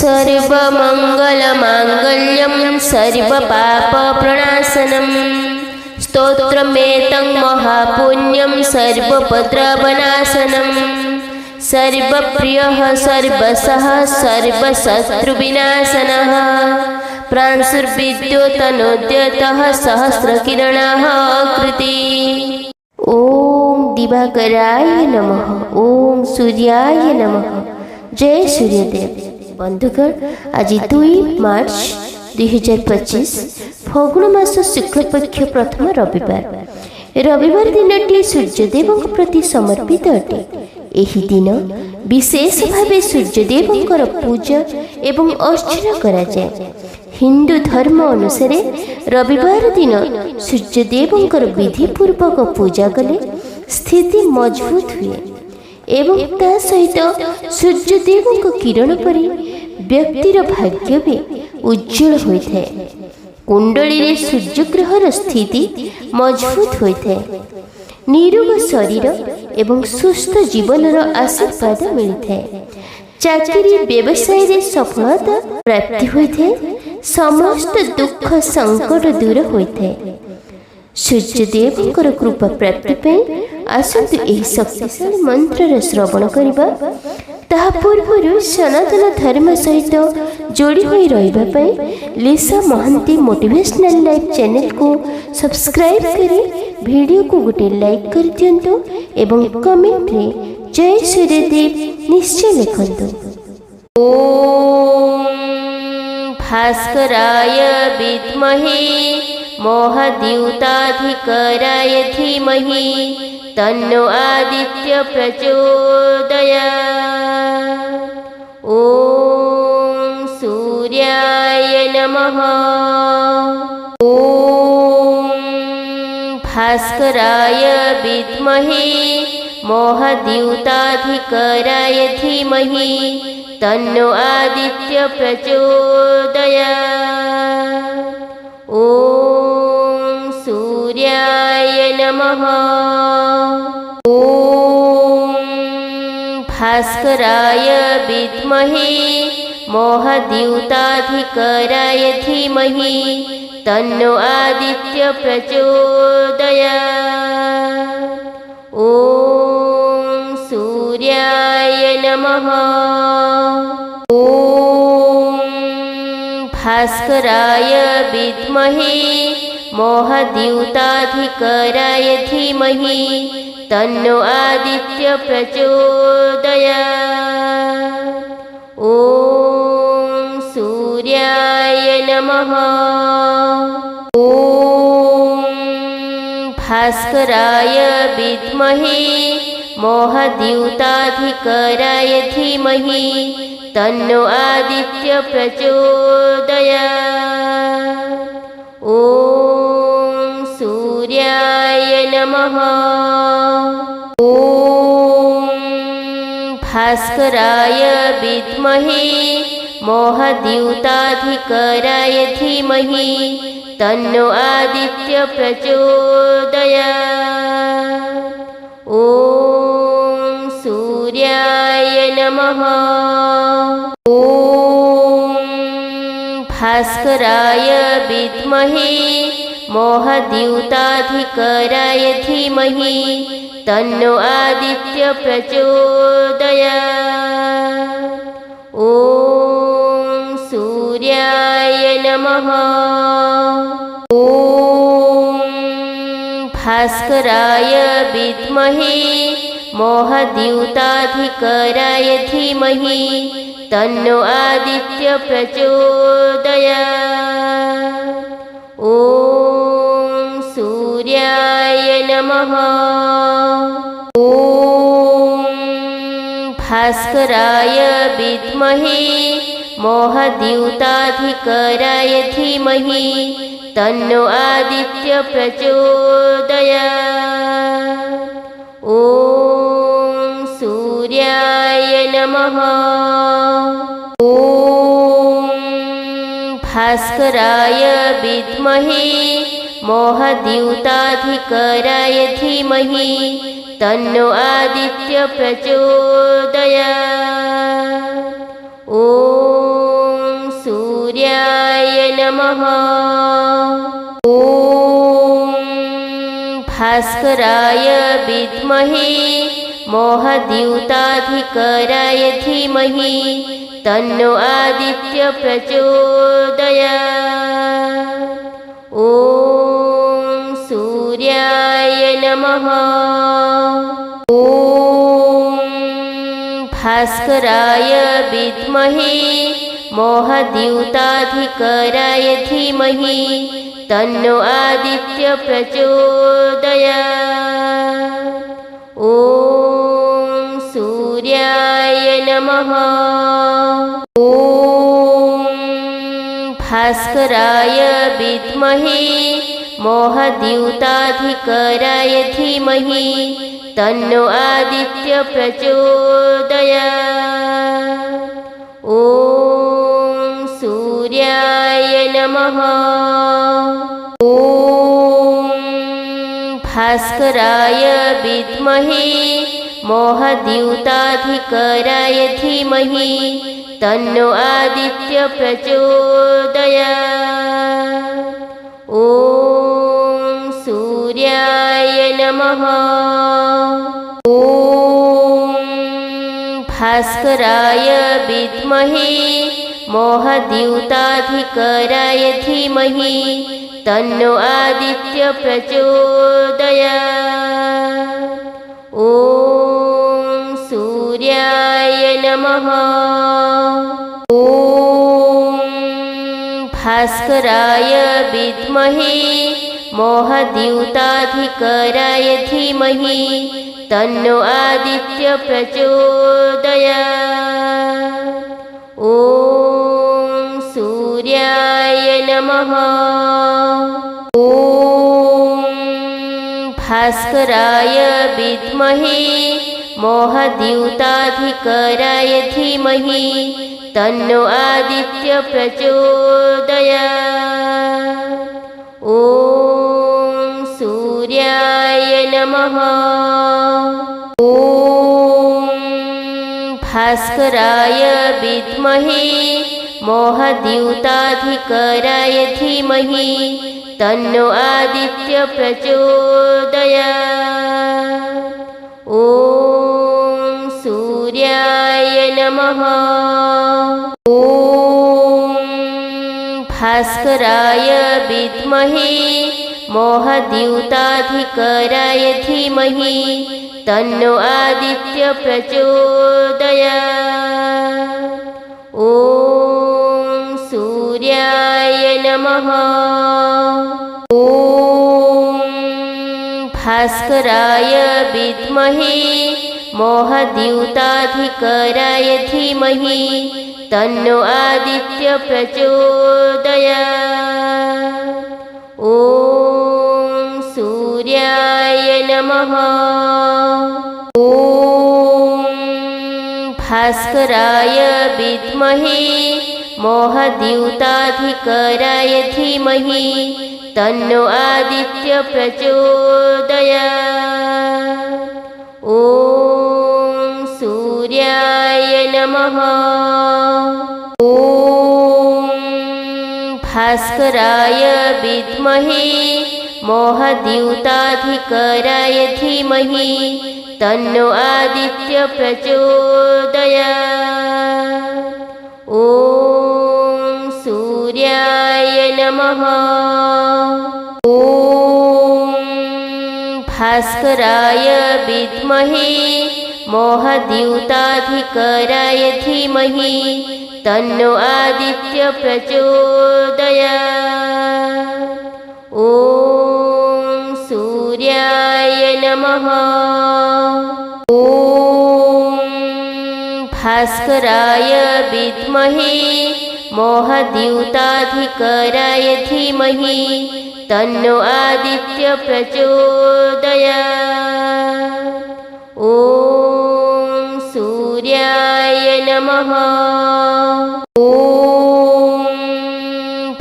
सर्वमङ्गलमाङ्गल्यं सर्वपापप्रणाशनं स्तोत्रमेतं महापुण्यं सर्वपत्रवनाशनं सर्वप्रियः सर्वसः सर्वशत्रुविनाशनः प्रांशुर्विद्योतनोद्यतः सहस्रकिरणाः कृति। ओम दिवाकराय नमः। ओम सूर्याय नमः। जय सूर्यदेव। बंधुगण, आज 2 मार्च 2025 फगुण मास शुक्लपक्ष प्रथम रविवार दिनटी सूर्यदेव प्रति समर्पित अटे। एही दिन विशेष भावे सूर्यदेवंकर पूजा एवं अर्चना करा जाए। हिंदू धर्म अनुसार रविवार दिन सूर्यदेवंकर विधि पूर्वक पूजा कले स्थिति मजबूत हुए एवं ता सहित सूर्यदेवंक किरण परि व्यक्तिर भाग्य भी उज्जवल होइଥାଏ। कुंडली रे सूर्यग्रहर स्थिति मजबूत होइଥାଏ। निरोग शरीर एवं सुस्थ जीवनर आशीर्वाद मिलिଥାଏ। चाकरी व्यवसाय रे सफलता प्राप्ति होइଥାଏ। समस्त दुख संकट दूर होइଥାଏ। सूर्यदेवंकर कृपा प्राप्ति पे आसतु एही शक्तिशाली मंत्र श्रवण करिबा। ताहा पूर्व सनातन धर्म सहित जोड़ी होई रहिबा पई लिसा महांती मोटिवेशनल लाइफ चैनल को सब्सक्राइब करी वीडियो को गोटे लाइक कर दियंतु एवं कमेंट रे जय सूर्यदेव निश्चय लिखंतु। ओम भास्कराय विद्महे मोहद्यूताधिकराय धीमहि तन्नो आदित्य प्रचोदयात्। ओम सूर्याय नमः। ओम भास्कराय विद्महे मोहद्यूताधिकराय धीमहि तन्नो आदित्य प्रचोदयात्। ओम सूर्याय नमः। ओम भास्कराय विद्महे मोहद्यूताधिकराय धीमहि तन्नो आदित्य प्रचोदयात्। ओम सूर्याय नमः। ओम भास्कराय विद्महे मोहद्यूताधिकराय धीमहि तन्नो आदित्य प्रचोदयात्। ओम सूर्याय नमः। ओम भास्कराय विद्महे मोहद्यूताधिकराय धीमहि तन्नो आदित्य प्रचोदयात्। ओम सूर्याय नमः। ओम भास्कराय विद्महे मोहद्यूताधिकराय धीमहि तन्नो आदित्य प्रचोदयात्। ओम सूर्याय नमः। ओम भास्कराय विद्महे मोहद्यूताधिकराय धीमहि तन्नो आदित्य प्रचोदयात्। ओम सूर्याय नमः। ओम भास्कराय विद्महे मोहद्यूताधिकराय धीमहि तन्नो आदित्य प्रचोदयात्। ओम सूर्याय नमः। ओम भास्कराय विद्महे मोहद्यूताधिकराय धीमहि तन्नो आदित्य प्रचोदयात्। ओम सूर्याय नमः। ओम भास्कराय विद्महे मोहद्यूताधिकराय धीमहि तन्नो आदित्य प्रचोदयात्। ओम सूर्याय नमः। ॐ भास्कराय विद्महे मोहद्यूताधिकराय धीमहि तन्नो आदित्य प्रचोदयात्। ॐ सूर्याय नमः। ॐ भास्कराय विद्महे मोहद्यूताधिकराय धीमहि तन्नो आदित्य प्रचोदयात्। ॐ सूर्याय नमः। ॐ भास्कराय विद्महे मोहद्यूताधिकराय धीमहि तन्नो आदित्य प्रचोदयात्। ॐ सूर्याय नमः। ॐ भास्कराय विद्महे मोहद्यूताधिकराय धीमहि तन्नो आदित्य प्रचोदयात्। ॐ सूर्याय नमः। ॐ भास्कराय विद्महे मोहद्यूताधिकराय धीमहि तन्नो आदित्य प्रचोदयात्। ॐ सूर्याय नमः। ॐ भास्कराय विद्महे मोहद्यूताधिकराय धीमहि तन्नो आदित्य प्रचोदयात्। ॐ सूर्याय नमः। ॐ भास्कराय विद्महे मोहद्यूताधिकराय धीमहि तन्नो आदित्य प्रचोदयात्। ॐ सूर्याय नमः। ॐ भास्कराय विद्महे मोहद्यूताधिकराय धीमहि तन्नो आदित्य प्रचोदयात्। ॐ सूर्याय नमः। ॐ भास्कराय विद्महे मोहद्यूताधिकराय धीमहि तन्नो आदित्य प्रचोदयात्। ॐ सूर्याय नमः। ॐ भास्कराय विद्महे मोहद्यूताधिकराय धीमहि तन्नो आदित्य प्रचोदयात्। ॐ सूर्याय नमः। ॐ भास्कराय विद्महे मोहद्यूताधिकराय धीमहि तन्नो आदित्य प्रचोदयात्। ॐ सूर्याय नमः। ॐ भास्कराय विद्महे मोहद्यूताधिकराय धीमहि तन्नो आदित्य प्रचोदयात्। ॐ सूर्याय नमः। ॐ भास्कराय विद्महे मोहद्यूताधिकराय धीमहि तन्नो आदित्य प्रचोदयात्। ॐ सूर्याय नमः। ॐ भास्कराय विद्महे मोहद्यूताधिकराय धीमहि तन्नो आदित्य प्रचोदयात्। ॐ सूर्याय नमः। ॐ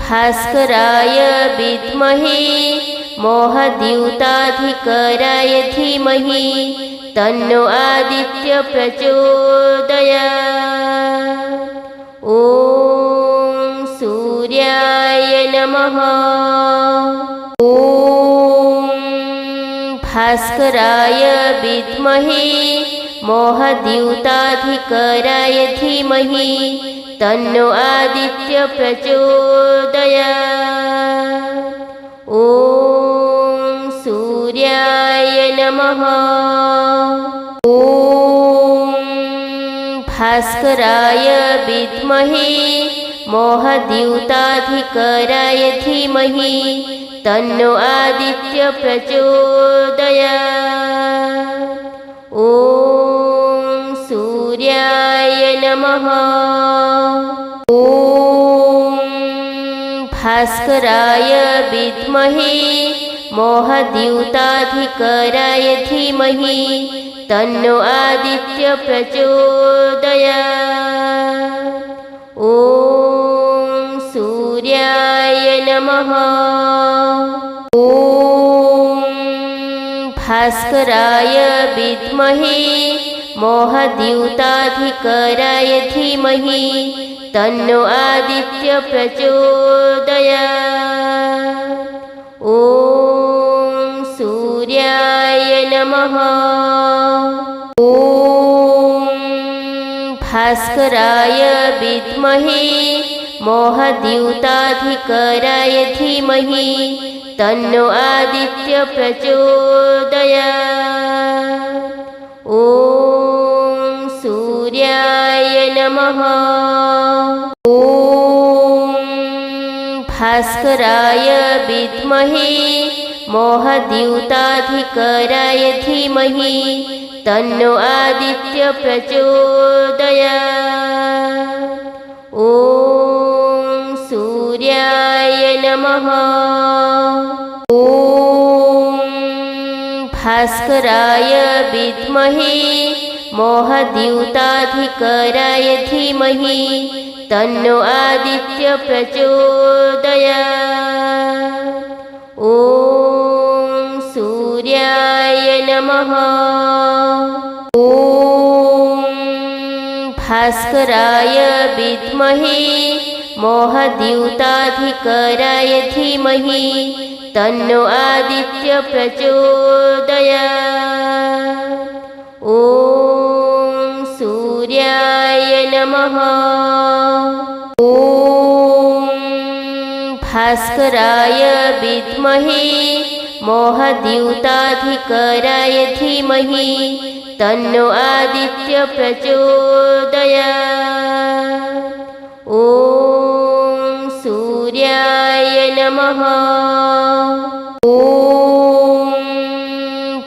भास्कराय विद्महे मोहद्यूताधिकराय धीमहि तन्नो आदित्य प्रचोदयात्। ॐ सूर्याय नमः। ॐ भास्कराय विद्महे मोहद्यूताधिकराय धीमहि तन्नो आदित्य प्रचोदयात्। ॐ सूर्याय नमः। ॐ भास्कराय विद्महे मोहद्यूताधिकराय धीमहि तन्नो आदित्य प्रचोदयात्। ॐ सूर्याय नमः। ॐ भास्कराय विद्महे मोहद्यूताधिकराय धीमहि तन्नो आदित्य प्रचोदयात्। ॐ सूर्याय नमः। ॐ भास्कराय विद्महे मोहद्यूताधिकराय धीमहि तन्नो आदित्य प्रचोदयात्। ॐ सूर्याय नमः। ॐ भास्कराय विद्महे मोहद्यूताधिकराय धीमहि तन्नो आदित्य प्रचोदयात्। ॐ सूर्याय नमः। ॐ भास्कराय विद्महे मोहद्यूताधिकराय धीमहि तन्नो आदित्य प्रचोदयात्। ॐ सूर्याय नमः। ॐ भास्कराय विद्महे मोहद्यूताधिकराय धीमहि तन्नो आदित्य प्रचोदयात्। ॐ सूर्याय नमः। ॐ भास्कराय विद्महे मोहद्यूताधिकराय धीमहि तन्नो आदित्य प्रचोदयात्। ॐ सूर्याय नमः। ॐ भास्कराय विद्महे मोहद्यूताधिकराय धीमहि तन्नो आदित्य प्रचोदयात्। ॐ सूर्याय नमः। ॐ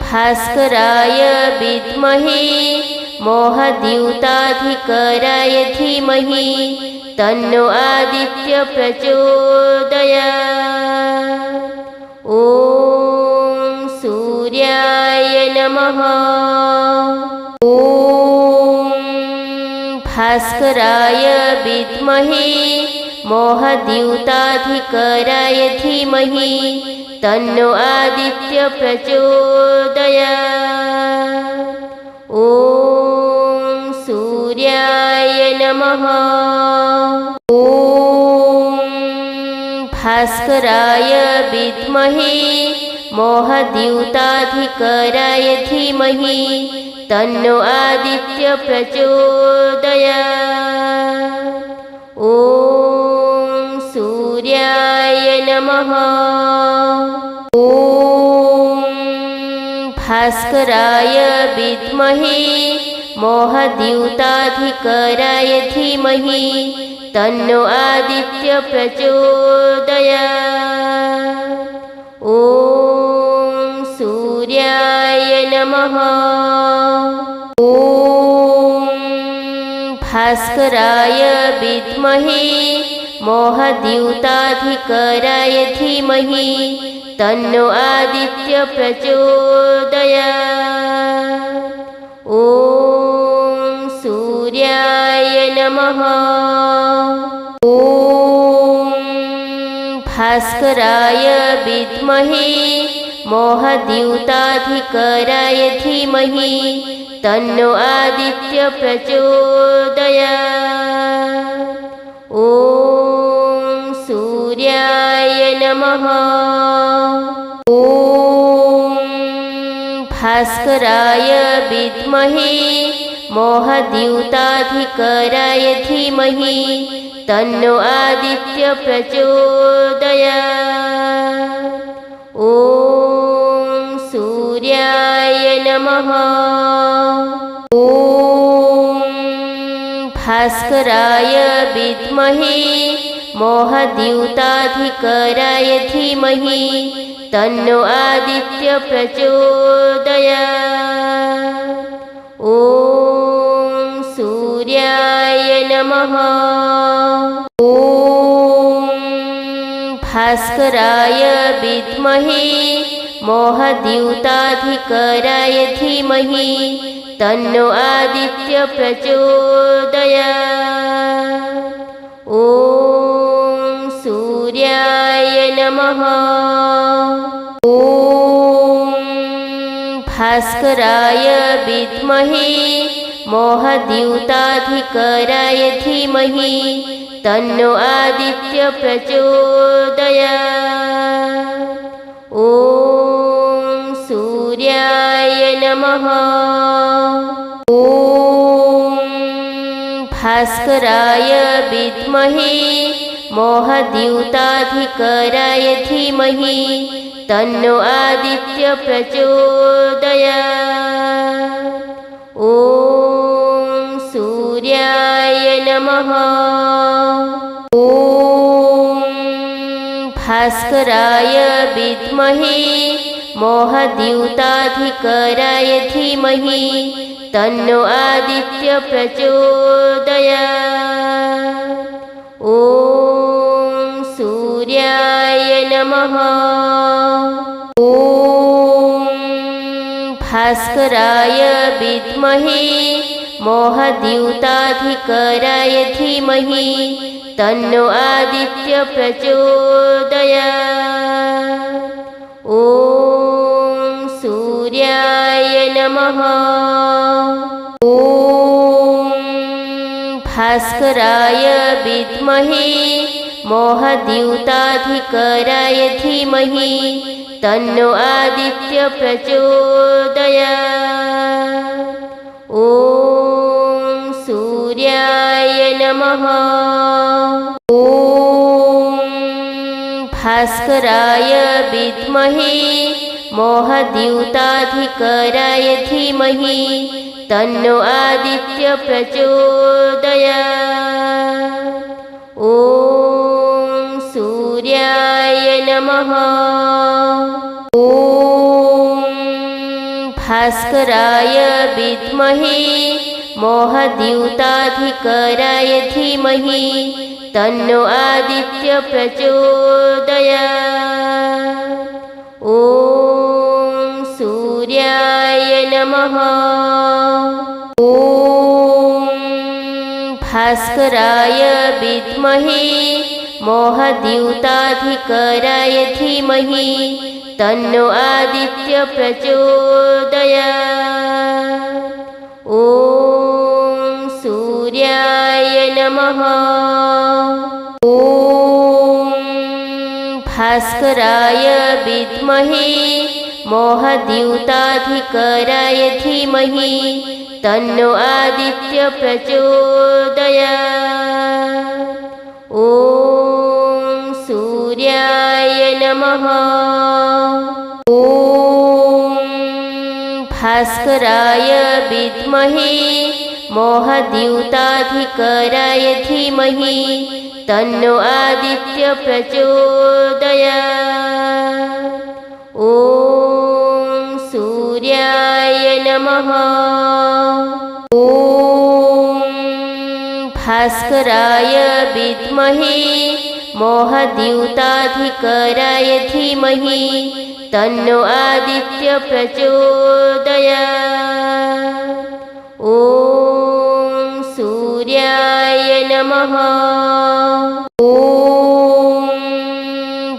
भास्कराय विद्महे मोहद्यूताधिकराय धीमहि तन्नो आदित्य प्रचोदयात्। ॐ सूर्याय नमः। ॐ भास्कराय विद्महे मोहद्यूताधिकराय धीमहि तन्नो आदित्य प्रचोदयात्। ॐ सूर्याय नमः। ॐ भास्कराय विद्महे मोहद्यूताधिकराय धीमहि तन्नो आदित्य प्रचोदयात्। ॐ सूर्याय नमः। ॐ भास्कराय विद्महे मोहद्यूताधिकराय धीमहि तन्नो आदित्य प्रचोदयात्। ॐ सूर्याय नमः। ॐ भास्कराय विद्महे मोहद्यूताधिकराय धीमहि तन्नो आदित्य प्रचोदयात्। ॐ सूर्याय नमः। ॐ भास्कराय विद्महे मोहद्यूताधिकराय धीमहि तन्नो आदित्य प्रचोदयात्। ॐ नमः। ॐ भास्कराय विद्महे मोहद्यूताधिकराय धीमहि तन्नो आदित्य प्रचोदयात्। ॐ सूर्याय नमः। ॐ भास्कराय विद्महे मोहद्यूताधिकराय धीमहि तन्नो आदित्य प्रचोदयात्। ॐ सूर्याय नमः। ॐ भास्कराय विद्महे मोहद्यूताधिकराय धीमहि तन्नो आदित्य प्रचोदयात्। ॐ सूर्याय नमः। ॐ भास्कराय विद्महे मोहद्यूताधिकराय धीमहि तन्नो आदित्य प्रचोदयात्। ॐ सूर्याय नमः। ॐ भास्कराय विद्महे मोहद्यूताधिकराय धीमहि तन्नो आदित्य प्रचोदयात्। ॐ सूर्याय नमः। ॐ भास्कराय विद्महे मोहद्यूताधिकराय धीमहि तन्नो आदित्य प्रचोदयात्। ॐ सूर्याय नमः। ॐ भास्कराय विद्महे मोहद्यूताधिकराय धीमहि तन्नो आदित्य प्रचोदयात्। ॐ सूर्याय नमः। ॐ भास्कराय विद्महे मोहद्यूताधिकराय धीमहि तन्नो आदित्य प्रचोदयात्। ॐ सूर्याय नमः। ॐ भास्कराय विद्महे मोहद्यूताधिकराय धीमहि तन्नो आदित्य प्रचोदयात्। ॐ सूर्याय नमः। ॐ भास्कराय विद्महे मोहद्यूताधिकराय धीमहि तन्नो आदित्य प्रचोदयात्। ॐ सूर्याय नमः। ॐ भास्कराय विद्महे मोहद्यूताधिकराय धीमहि तन्नो आदित्य प्रचोदयात्। ॐ सूर्याय नमः। ॐ भास्कराय विद्महे मोहद्यूताधिकराय धीमहि तन्नो आदित्य प्रचोदयात्। ॐ सूर्याय नमः। ॐ भास्कराय विद्महे मोहद्यूताधिकराय धीमहि तन्नो आदित्य प्रचोदयात्। ॐ सूर्याय नमः। ॐ भास्कराय विद्महे मोहद्यूताधिकराय धीमहि तन्नो आदित्य प्रचोदयात्। ॐ सूर्याय नमः। ॐ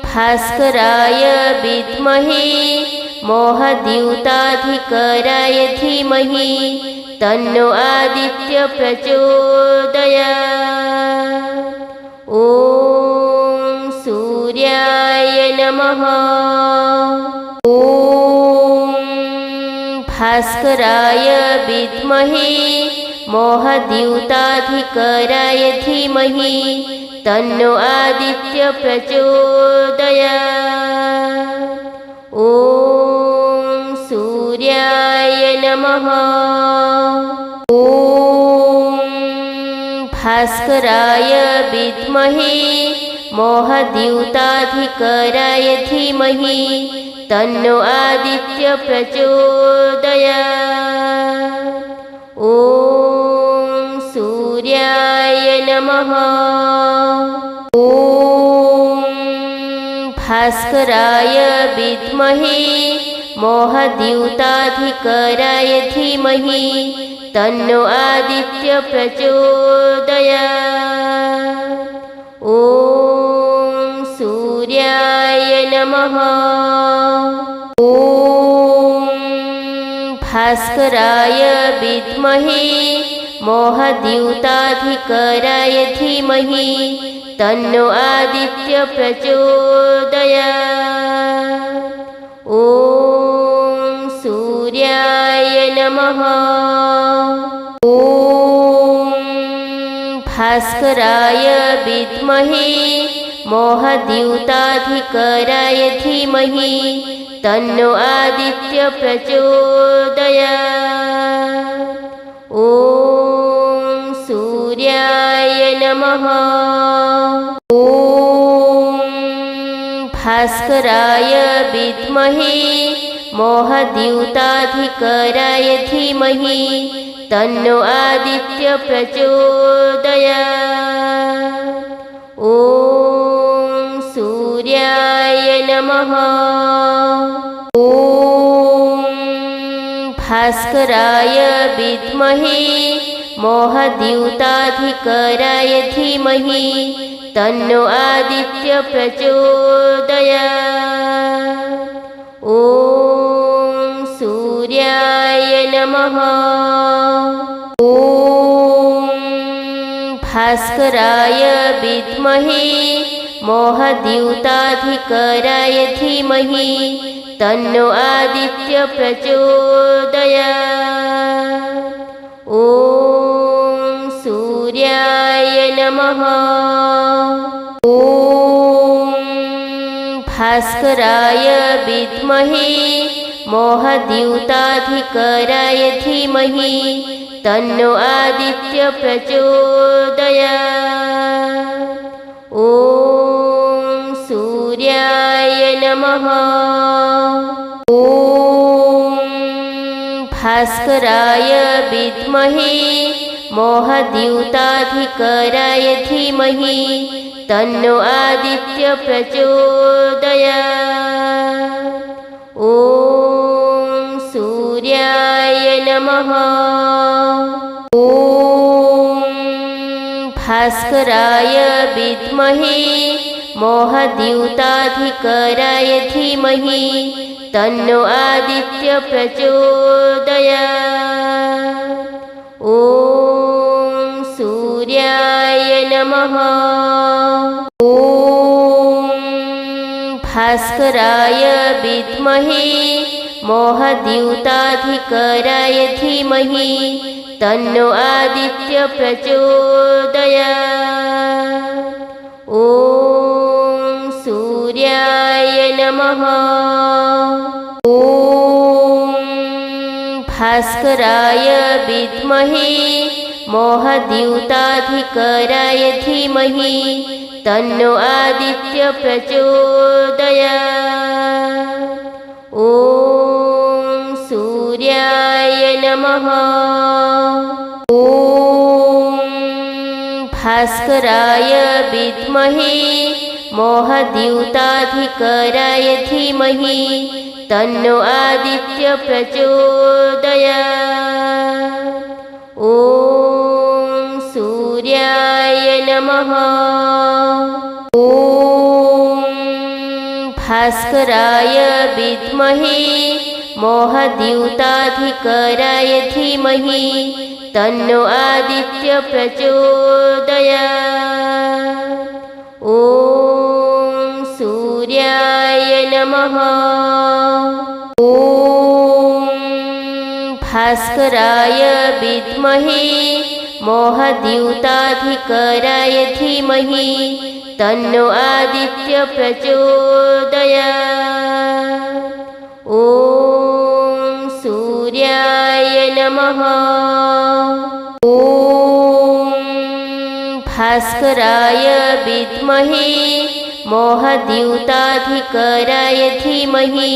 भास्कराय विद्महे मोहद्यूताधिकराय धीमहि तन्नो आदित्य प्रचोदयात्। ॐ सूर्याय नमः। ॐ भास्कराय विद्महे मोहद्यूताधिकराय धीमहि तन्नो आदित्य प्रचोदयात्। ॐ सूर्याय नमः। ॐ भास्कराय विद्महे मोहद्यूताधिकराय धीमहि तन्नो आदित्य प्रचोदयात्। ॐ सूर्याय नमः। ॐ भास्कराय विद्महे मोहद्यूताधिकराय धीमहि तन्नो आदित्य प्रचोदयात्। ॐ सूर्याय नमः। ॐ भास्कराय विद्महे मोहद्यूताधिकराय धीमहि तन्नो आदित्य प्रचोदयात्। ॐ सूर्याय नमः। ॐ भास्कराय विद्महे मोहद्यूताधिकराय धीमहि तन्नो आदित्य प्रचोदयात्। ॐ सूर्याय नमः। ॐ भास्कराय विद्महे मोहद्यूताधिकराय धीमहि तन्नो आदित्य प्रचोदयात्। ॐ सूर्याय नमः। ॐ भास्कराय विद्महे मोहद्यूताधिकराय धीमहि तन्नो आदित्य प्रचोदयात्। ॐ सूर्याय नमः। ॐ भास्कराय विद्महे मोहद्यूताधिकराय धीमहि तन्नो आदित्य प्रचोदयात्। ॐ सूर्याय नमः। ॐ भास्कराय विद्महे मोहद्यूताधिकराय धीमहि तन्नो आदित्य प्रचोदयात्। ॐ सूर्याय नमः। ॐ भास्कराय विद्महे मोहद्यूताधिकराय धीमहि तन्नो आदित्य प्रचोदयात्। ॐ सूर्याय नमः। ॐ भास्कराय विद्महे मोहद्यूताधिकराय धीमहि तन्नो आदित्य प्रचोदयात्। ॐ सूर्याय नमः। ॐ भास्कराय विद्महे मोहद्यूताधिकराय धीमहि तन्नो आदित्य प्रचोदयात्। ॐ सूर्याय नमः। ॐ भास्कराय विद्महे मोहद्यूताधिकराय धीमहि तन्नो आदित्य प्रचोदयात्। ॐ सूर्याय नमः। ॐ भास्कराय विद्महे मोहद्यूताधिकराय धीमहि तन्नो आदित्य प्रचोदयात्। ॐ सूर्याय नमः। ॐ भास्कराय विद्महे मोहद्यूताधिकराय धीमहि तन्नो आदित्य प्रचोदयात्। ॐ सूर्याय नमः। ॐ भास्कराय विद्महे मोहद्यूताधिकराय धीमहि तन्नो आदित्य प्रचोदयात्। ॐ सूर्याय नमः। ॐ भास्कराय विद्महे मोहद्यूताधिकराय धीमहि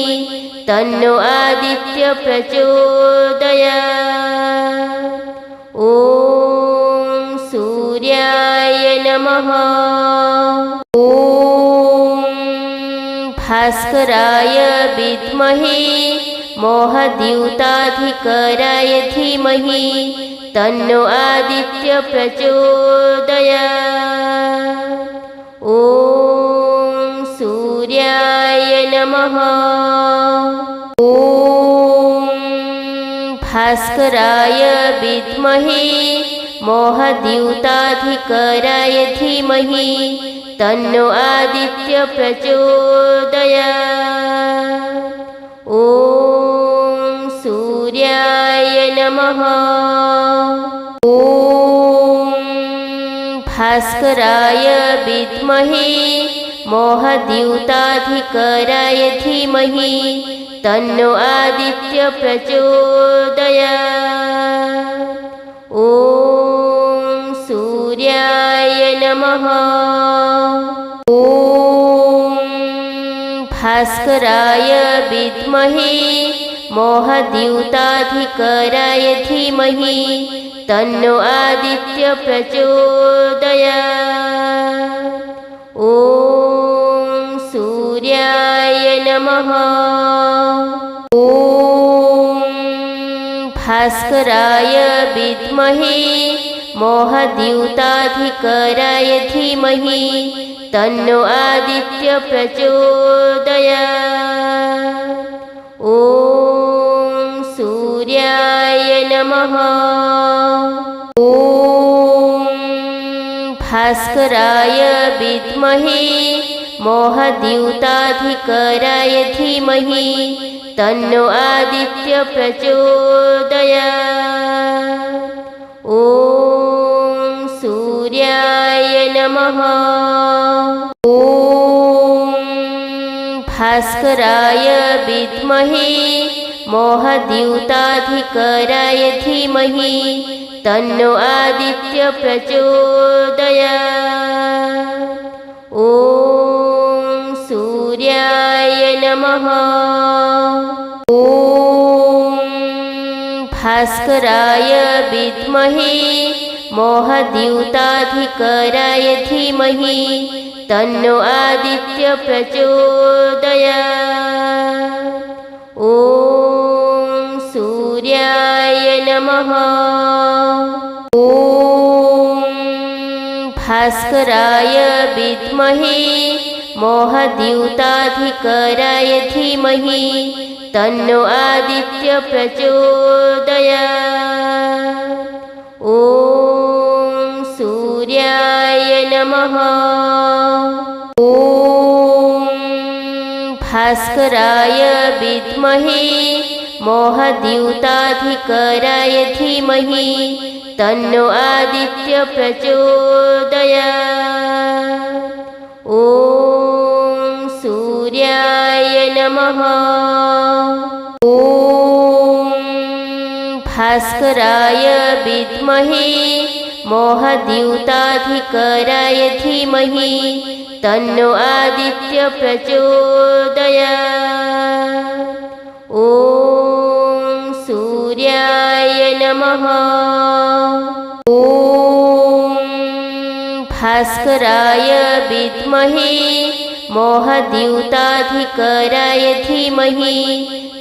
तन्नो आदित्य प्रचोदयात्। ॐ सूर्याय नमः। ॐ भास्कराय विद्महे मोहद्यूताधिकराय धीमहि तन्नो आदित्य प्रचोदयात्। ॐ सूर्याय नमः। ॐ भास्कराय विद्महे मोहद्यूताधिकराय धीमहि तन्नो आदित्य प्रचोदयात्। ॐ सूर्याय नमः। ॐ भास्कराय विद्महे मोहद्यूताधिकराय धीमहि तन्नो आदित्य प्रचोदयात्। ॐ सूर्याय नमः। ॐ भास्कराय विद्महे मोहद्यूताधिकराय धीमहि तन्नो आदित्य प्रचोदयात्। ॐ सूर्याय नमः। ॐ भास्कराय विद्महे मोहद्यूताधिकराय धीमहि तन्नो आदित्य प्रचोदयात्। ॐ सूर्याय नमः। ॐ भास्कराय विद्महे मोहद्यूताधिकराय धीमहि तन्नो आदित्य प्रचोदयात्। ॐ सूर्याय नमः। ॐ भास्कराय विद्महे मोहद्यूताधिकराय धीमहि तन्नो आदित्य प्रचोदयात्। ॐ सूर्याय नमः। ॐ भास्कराय विद्महे मोहद्यूताधिकराय धीमहि तन्नो आदित्य प्रचोदयात्। ॐ सूर्याय नमः। ॐ भास्कराय विद्महे मोहद्यूताधिकराय धीमहि तन्नो आदित्य प्रचोदयात्। ॐ सूर्याय नमः। ॐ भास्कराय विद्महे मोहद्यूताधिकराय धीमहि तन्नो आदित्य प्रचोदयात्। ॐ सूर्याय नमः। ॐ भास्कराय विद्महे मोहद्यूताधिकराय धीमहि तन्नो आदित्य प्रचोदयात्। ॐ सूर्याय नमः। ॐ भास्कराय विद्महे मोहद्यूताधिकराय धीमहि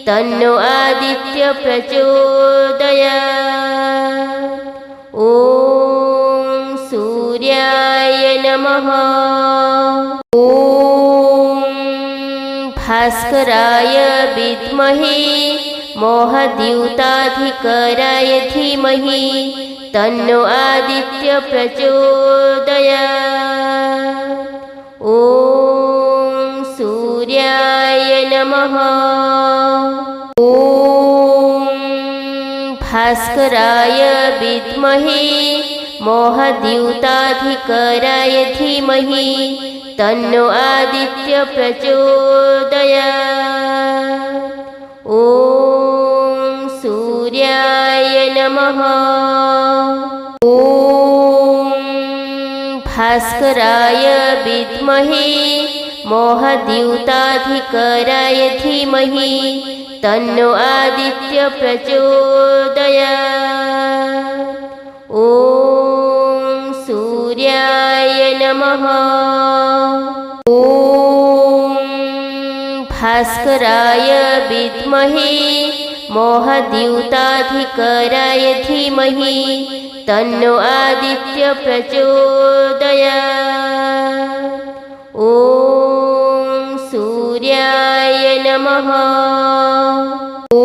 तन्नो आदित्य प्रचोदयात्। ॐ सूर्याय नमः। ॐ भास्कराय विद्महे मोहद्यूताधिकराय धीमहि तन्नो आदित्य प्रचोदयात्। ॐ सूर्याय नमः। ॐ भास्कराय विद्महे मोहद्यूताधिकराय धीमहि तन्नो आदित्य प्रचोदयात्। ॐ सूर्याय नमः। ॐ भास्कराय विद्महे मोहद्यूताधिकराय धीमहि तन्नो आदित्य प्रचोदयात्। ॐ सूर्याय नमः। ॐ भास्कराय विद्महे मोहद्यूताधिकराय धीमहि तन्नो आदित्य प्रचोदयात्। ॐ सूर्याय नमः। ॐ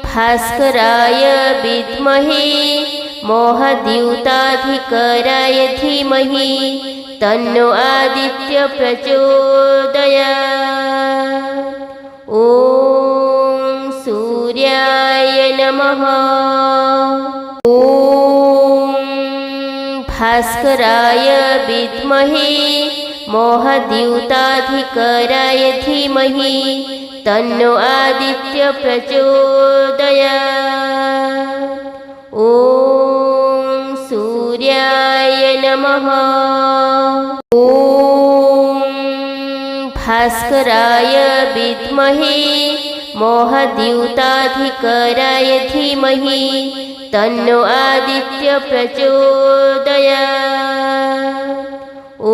भास्कराय विद्महे मोहद्यूताधिकराय धीमहि तन्नो आदित्य प्रचोदयात्। ॐ सूर्याय नमः। ॐ भास्कराय विद्महे मोहद्यूताधिकराय धीमहि तन्नो आदित्य प्रचोदयात्। ॐ सूर्याय नमः। ॐ भास्कराय विद्महे मोहद्यूताधिकराय धीमहि तन्नो आदित्य प्रचोदयात्। ॐ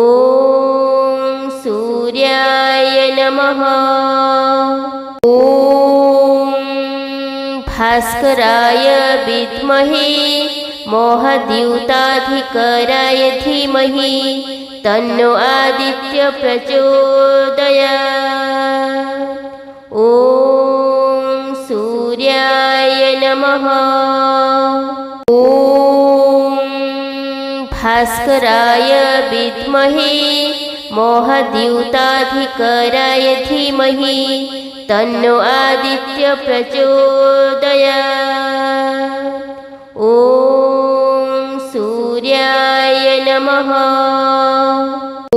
सूर्याय नमः। ॐ भास्कराय विद्महे मोहद्यूताधिकराय धीमहि तन्नो आदित्य प्रचोदयात्। ॐ सूर्याय नमः। ॐ भास्कराय विद्महे मोहद्यूताधिकराय धीमहि तन्नो आदित्य प्रचोदयात्। ॐ सूर्याय नमः। ॐ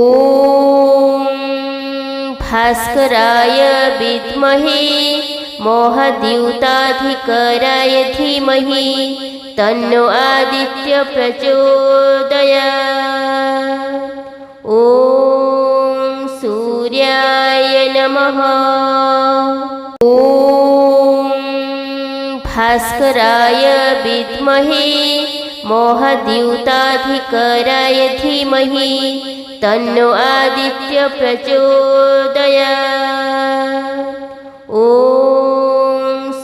भास्कराय विद्महे मोहद्यूताधिकराय धीमहि तन्नो आदित्य प्रचोदयात्। ॐ सूर्याय नमः। ॐ भास्कराय विद्महे मोहद्यूताधिकराय धीमहि तन्नो आदित्य प्रचोदयात्। ॐ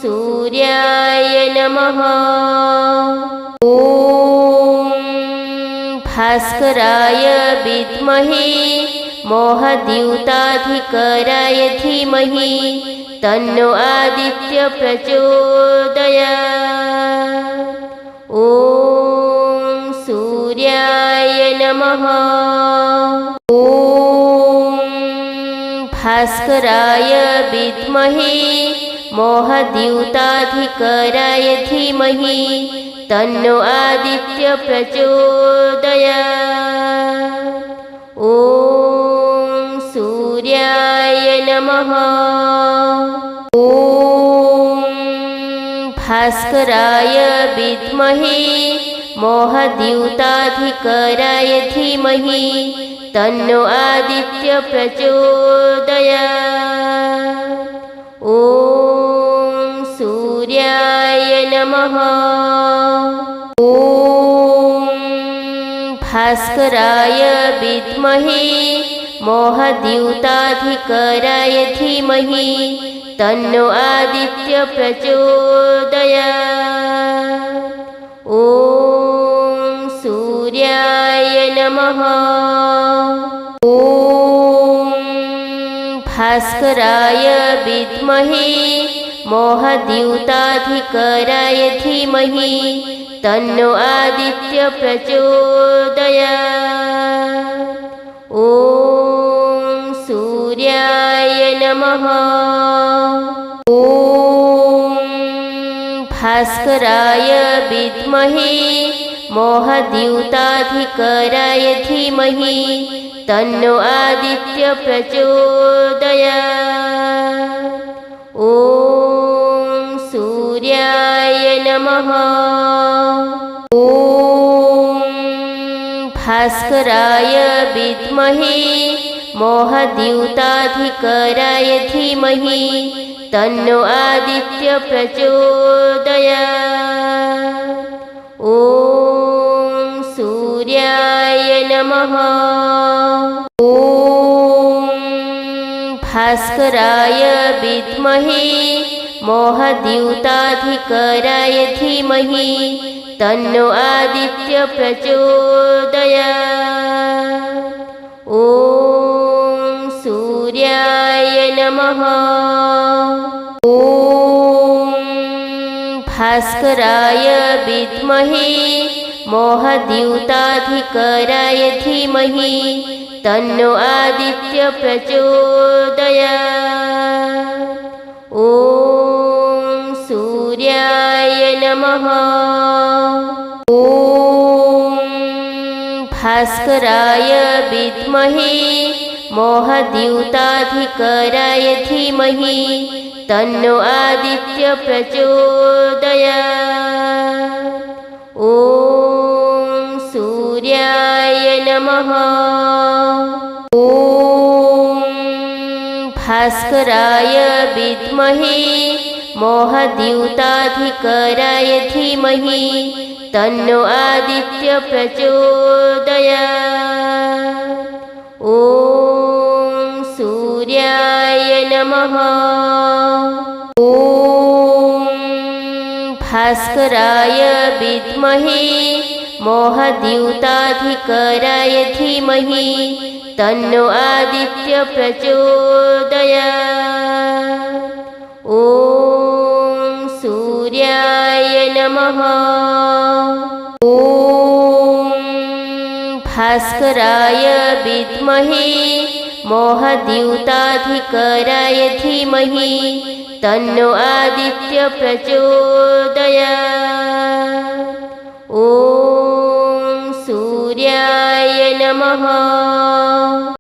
सूर्याय नमः। ॐ भास्कराय विद्महे मोहद्यूताधिकराय धीमहि तन्नो आदित्य प्रचोदयात्। ॐ सूर्याय नमः। ॐ भास्कराय विद्महे मोहद्यूताधिकराय धीमहि तन्नो आदित्य प्रचोदयात्। ॐ सूर्याय नमः। ॐ भास्कराय विद्महे मोहद्यूताधिकराय धीमहि तन्नो आदित्य प्रचोदयात्। ॐ सूर्याय नमः। ॐ भास्कराय विद्महे मोहद्यूताधिकराय धीमहि तन्नो आदित्य प्रचोदयात्। ॐ सूर्याय नमः। ॐ भास्कराय विद्महे मोहद्यूताधिकराय धीमहि तन्नो आदित्य प्रचोदयात्। ॐ सूर्याय नमः। ॐ भास्कराय विद्महे मोहद्यूताधिकराय धीमहि तन्नो आदित्य प्रचोदयात्। ॐ सूर्याय नमः। ॐ भास्कराय विद्महे मोहद्यूताधिकराय धीमहि तन्नो आदित्य प्रचोदयात्। ॐ सूर्याय नमः। ॐ भास्कराय विद्महे मोहद्यूताधिकराय धीमहि तन्नो आदित्य प्रचोदयात्। ॐ सूर्याय नमः। ॐ भास्कराय विद्महे मोहद्यूताधिकराय धीमहि तन्नो आदित्य प्रचोदयात्। ॐ सूर्याय नमः। ॐ भास्कराय विद्महे मोहद्यूताधिकराय धीमहि तन्नो आदित्य प्रचोदयात्। ॐ सूर्याय नमः। ॐ भास्कराय विद्महे मोहद्यूताधिकराय धीमहि तन्नो आदित्य प्रचोदयात्। ॐ सूर्याय नमः। ॐ भास्कराय विद्महे मोहद्यूताधिकराय धीमहि तन्नो आदित्य प्रचोदयात्। ॐ सूर्याय नमः। ॐ भास्कराय विद्महे मोहद्यूताधिकराय धीमहि तन्नो आदित्य प्रचोदयात्। ॐ सूर्याय नमः।